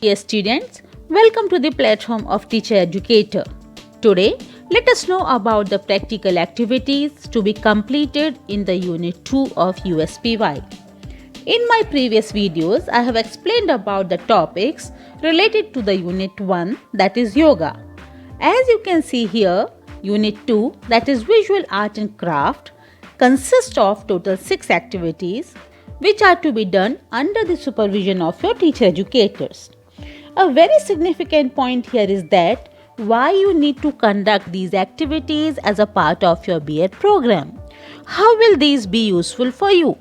Dear students, welcome to the platform of Teacher Educator. Today, let us know about the practical activities to be completed in the Unit 2 of USPY. In my previous videos, I have explained about the topics related to the Unit 1, that is Yoga. As you can see here, Unit 2, that is Visual Art and Craft, consists of total 6 activities which are to be done under the supervision of your teacher educators. A very significant point here is that why you need to conduct these activities as a part of your B.Ed program. How will these be useful for you?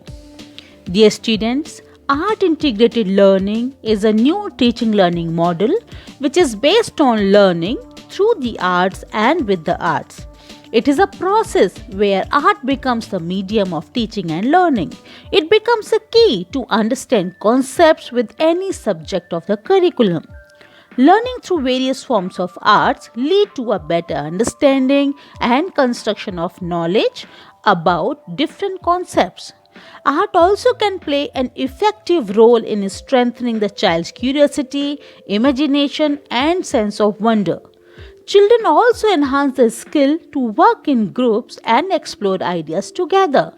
Dear students, Art Integrated Learning is a new teaching learning model which is based on learning through the arts and with the arts. It is a process where art becomes the medium of teaching and learning. It becomes a key to understand concepts with any subject of the curriculum. Learning through various forms of arts lead to a better understanding and construction of knowledge about different concepts. Art also can play an effective role in strengthening the child's curiosity, imagination, and sense of wonder. Children also enhance their skill to work in groups and explore ideas together.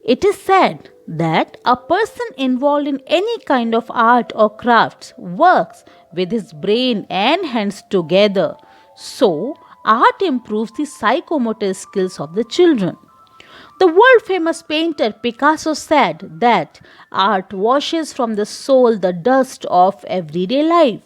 It is said that a person involved in any kind of art or crafts works with his brain and hands together. So, art improves the psychomotor skills of the children. The world famous painter Picasso said that art washes from the soul the dust of everyday life.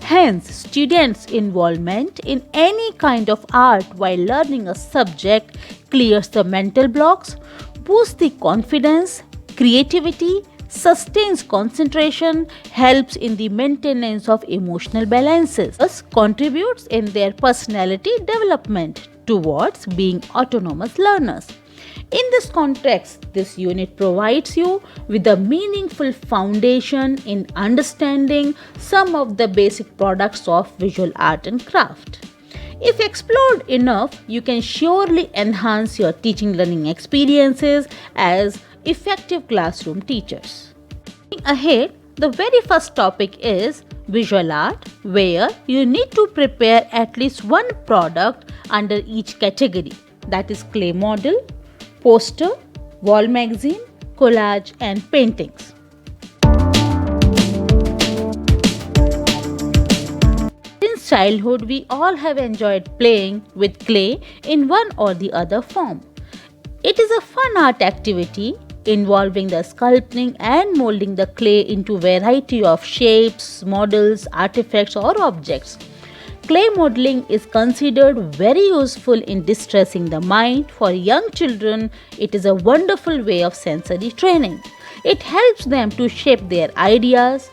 Hence, students' involvement in any kind of art while learning a subject clears the mental blocks, boosts the confidence, creativity, sustains concentration, helps in the maintenance of emotional balances, thus contributes in their personality development towards being autonomous learners. In this context, this unit provides you with a meaningful foundation in understanding some of the basic products of visual art and craft. If explored enough, you can surely enhance your teaching learning experiences as effective classroom teachers. Moving ahead, the very first topic is visual art, where you need to prepare at least one product under each category, that is clay model, poster, wall magazine, collage, and paintings. Since childhood, we all have enjoyed playing with clay in one or the other form. It is a fun art activity involving the sculpting and molding the clay into a variety of shapes, models, artifacts, or objects. Clay modeling is considered very useful in distressing the mind. For young children, it is a wonderful way of sensory training. It helps them to shape their ideas.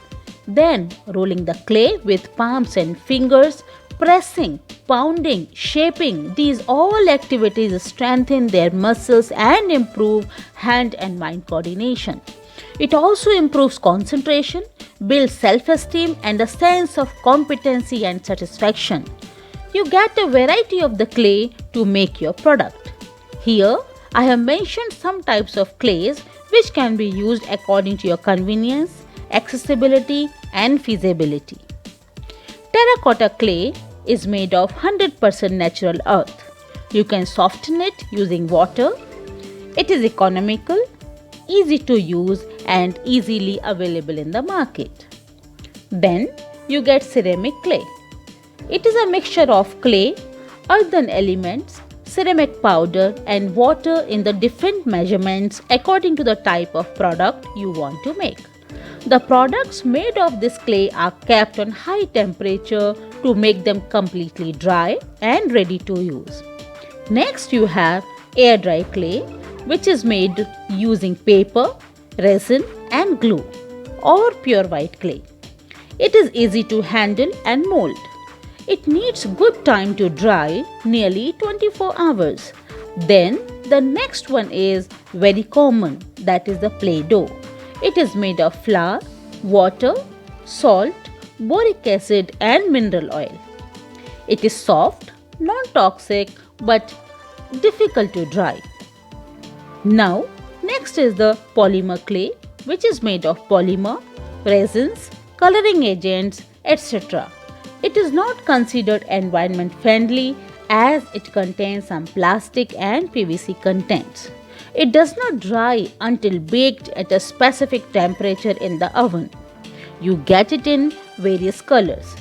Then, rolling the clay with palms and fingers, pressing, pounding, shaping, these all activities strengthen their muscles and improve hand and mind coordination. It also improves concentration, builds self-esteem and a sense of competency and satisfaction. You get a variety of the clay to make your product. Here, I have mentioned some types of clays which can be used according to your convenience, accessibility and feasibility. Terracotta clay is made of 100% natural earth. You can soften it using water. It is economical, easy to use and easily available in the market. Then you get ceramic clay. It is a mixture of clay, earthen elements, ceramic powder and water in the different measurements according to the type of product you want to make. The products made of this clay are kept on high temperature to make them completely dry and ready to use. Next you have air dry clay, which is made using paper, resin and glue, or pure white clay. It is easy to handle and mold. It needs good time to dry, nearly 24 hours. Then the next one is very common, that is the Play-Doh. It is made of flour, water, salt, boric acid and mineral oil. It is soft, non-toxic but difficult to dry. Now, next is the polymer clay, which is made of polymer, resins, coloring agents, etc. It is not considered environment friendly as it contains some plastic and PVC contents. It does not dry until baked at a specific temperature in the oven. You get it in various colors.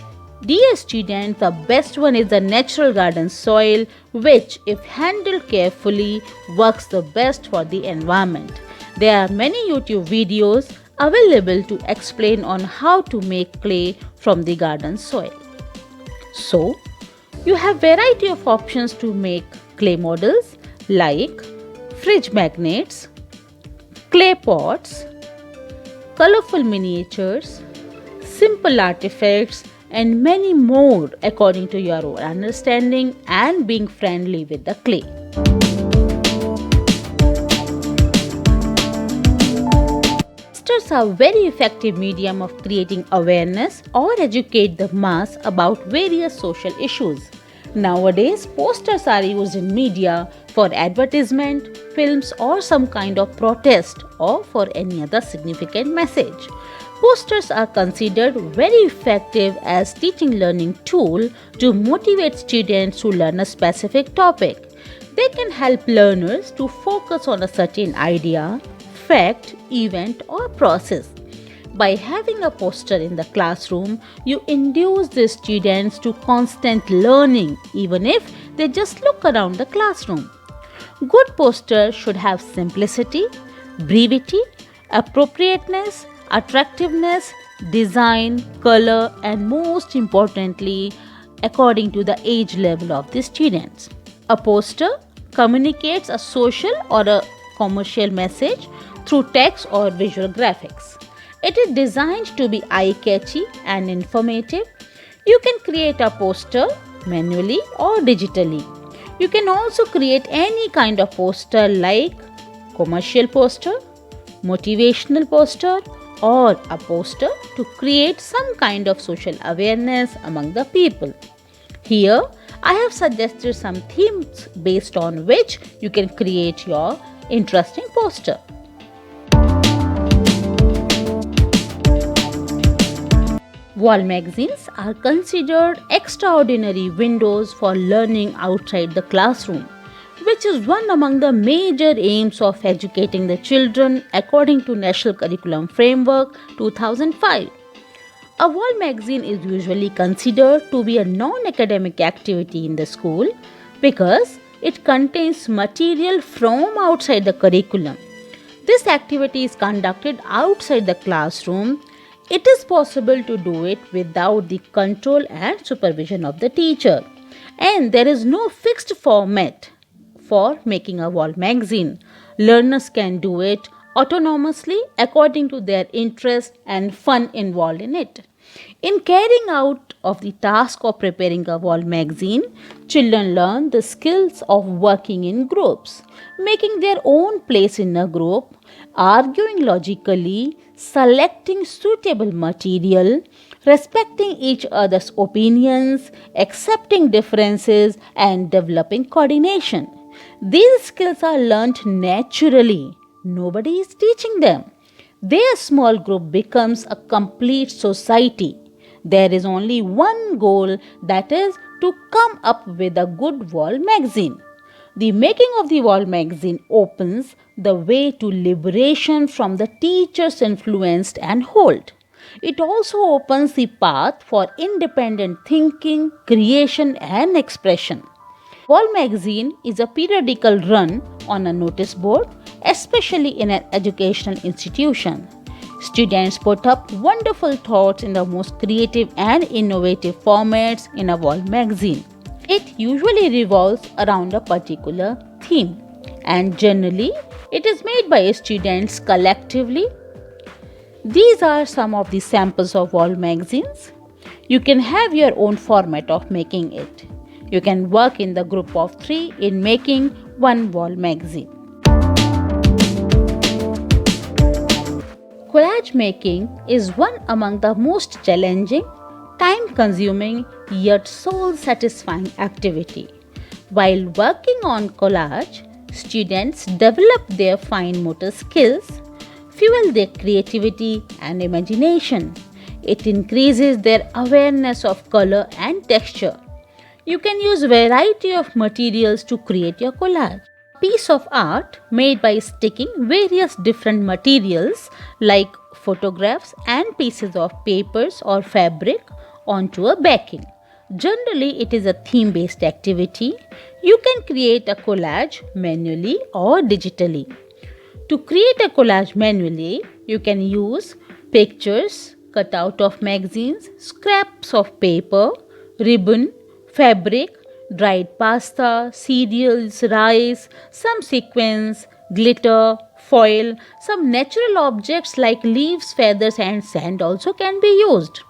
Dear students, the best one is the natural garden soil, which, if handled carefully, works the best for the environment. There are many YouTube videos available to explain on how to make clay from the garden soil. So, you have variety of options to make clay models like fridge magnets, clay pots, colorful miniatures, simple artifacts, and many more according to your own understanding and being friendly with the clay. Posters are very effective medium of creating awareness or educate the mass about various social issues. Nowadays, posters are used in media for advertisement, films, or some kind of protest or for any other significant message. Posters are considered very effective as teaching learning tool to motivate students to learn a specific topic. They can help learners to focus on a certain idea, fact, event, or process. By having a poster in the classroom, you induce the students to constant learning even if they just look around the classroom. Good posters should have simplicity, brevity, appropriateness, attractiveness, design, color, and most importantly, according to the age level of the students. A poster communicates a social or a commercial message through text or visual graphics. It is designed to be eye-catchy and informative. You can create a poster manually or digitally. You can also create any kind of poster like commercial poster, motivational poster, or a poster to create some kind of social awareness among the people. Here, I have suggested some themes based on which you can create your interesting poster. Wall magazines are considered extraordinary windows for learning outside the classroom, which is one among the major aims of educating the children according to National Curriculum Framework 2005. A wall magazine is usually considered to be a non-academic activity in the school because it contains material from outside the curriculum. This activity is conducted outside the classroom. It is possible to do it without the control and supervision of the teacher, and there is no fixed format for making a wall magazine. Learners can do it autonomously according to their interest and fun involved in it. In carrying out of the task of preparing a wall magazine, children learn the skills of working in groups, making their own place in a group, arguing logically, selecting suitable material, respecting each other's opinions, accepting differences, and developing coordination. These skills are learnt naturally. Nobody is teaching them. Their small group becomes a complete society. There is only one goal, that is to come up with a good wall magazine. The making of the wall magazine opens the way to liberation from the teacher's influence and hold. It also opens the path for independent thinking, creation, and expression. Wall magazine is a periodical run on a notice board, especially in an educational institution. Students put up wonderful thoughts in the most creative and innovative formats in a wall magazine. It usually revolves around a particular theme, and generally it is made by students collectively. These are some of the samples of wall magazines. You can have your own format of making it. You can work in the group of 3 in making one wall magazine. Collage making is one among the most challenging, time-consuming yet soul-satisfying activity. While working on collage, students develop their fine motor skills, fuel their creativity and imagination. It increases their awareness of color and texture. You can use variety of materials to create your collage. Piece of art made by sticking various different materials like photographs and pieces of papers or fabric onto a backing. Generally, it is a theme based activity. You can create a collage manually or digitally. To create a collage manually, you can use pictures cut out of magazines, scraps of paper, ribbon, fabric, dried pasta, cereals, rice, some sequins, glitter, foil, some natural objects like leaves, feathers, and sand also can be used.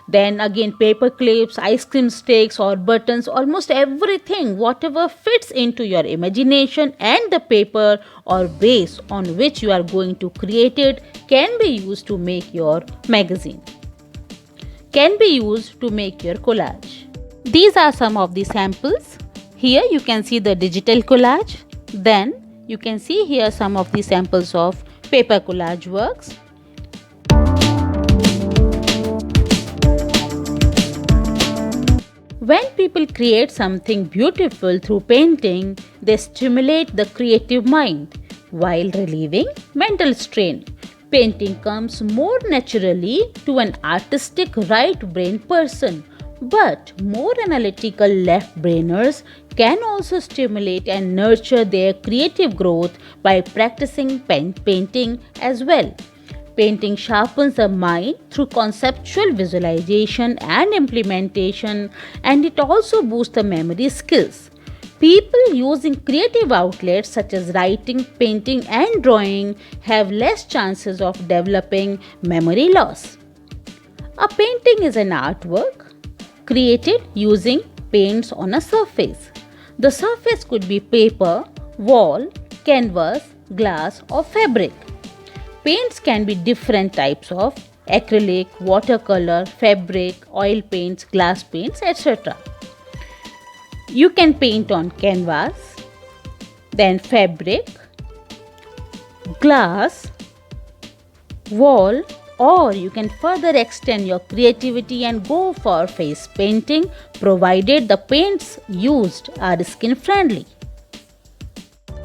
Then again, paper clips, ice cream sticks, or buttons, almost everything, whatever fits into your imagination and the paper or base on which you are going to create it can be used to make your magazine, can be used to make your collage. These are some of the samples. Here you can see the digital collage. Then you can see here some of the samples of paper collage works. When people create something beautiful through painting, they stimulate the creative mind while relieving mental strain. Painting comes more naturally to an artistic right brain person, but more analytical left brainers can also stimulate and nurture their creative growth by practicing painting as well. Painting sharpens the mind through conceptual visualization and implementation, and it also boosts the memory skills. People using creative outlets such as writing, painting, and drawing have less chances of developing memory loss. A painting is an artwork created using paints on a surface. The surface could be paper, wall, canvas, glass, or fabric. Paints can be different types of acrylic, watercolor, fabric, oil paints, glass paints, etc. You can paint on canvas, then fabric, glass, wall, or you can further extend your creativity and go for face painting provided the paints used are skin friendly.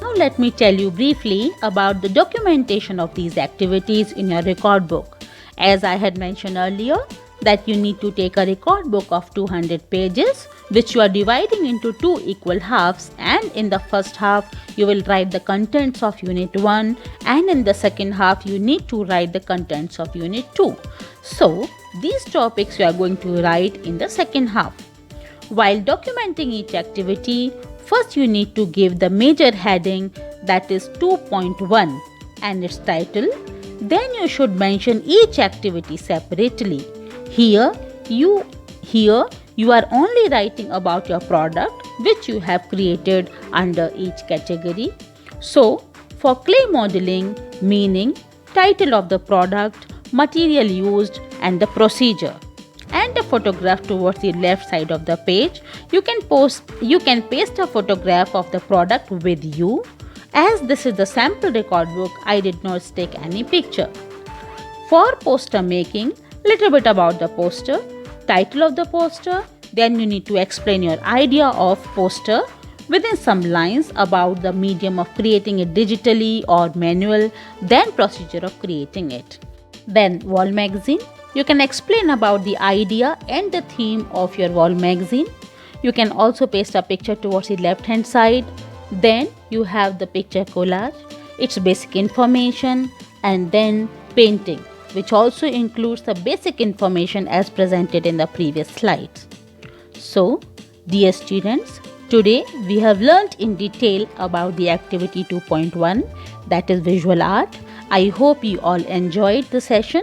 Now let me tell you briefly about the documentation of these activities in your record book. As I had mentioned earlier, that you need to take a record book of 200 pages which you are dividing into two equal halves, and in the first half you will write the contents of unit 1 and in the second half you need to write the contents of unit 2. So these topics you are going to write in the second half. While documenting each activity, first you need to give the major heading, that is 2.1 and its title. Then you should mention each activity separately. Here you are only writing about your product which you have created under each category. So for clay modeling, meaning, title of the product, material used, and the procedure. And a photograph towards the left side of the page. You can paste a photograph of the product with you. As this is the sample record book, I did not take any picture. For poster making, little bit about the poster, title of the poster, then you need to explain your idea of poster within some lines about the medium of creating it digitally or manual, then procedure of creating it. Then wall magazine. You can explain about the idea and the theme of your wall magazine. You can also paste a picture towards the left hand side. Then you have the picture collage, its basic information, and then painting, which also includes the basic information as presented in the previous slides. So, dear students, today we have learnt in detail about the activity 2.1, that is visual art. I hope you all enjoyed the session.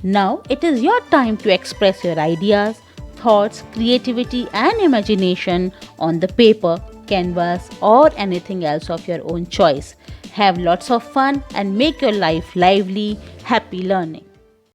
Now it is your time to express your ideas, thoughts, creativity and imagination on the paper, canvas or anything else of your own choice. Have lots of fun and make your life lively. Happy learning.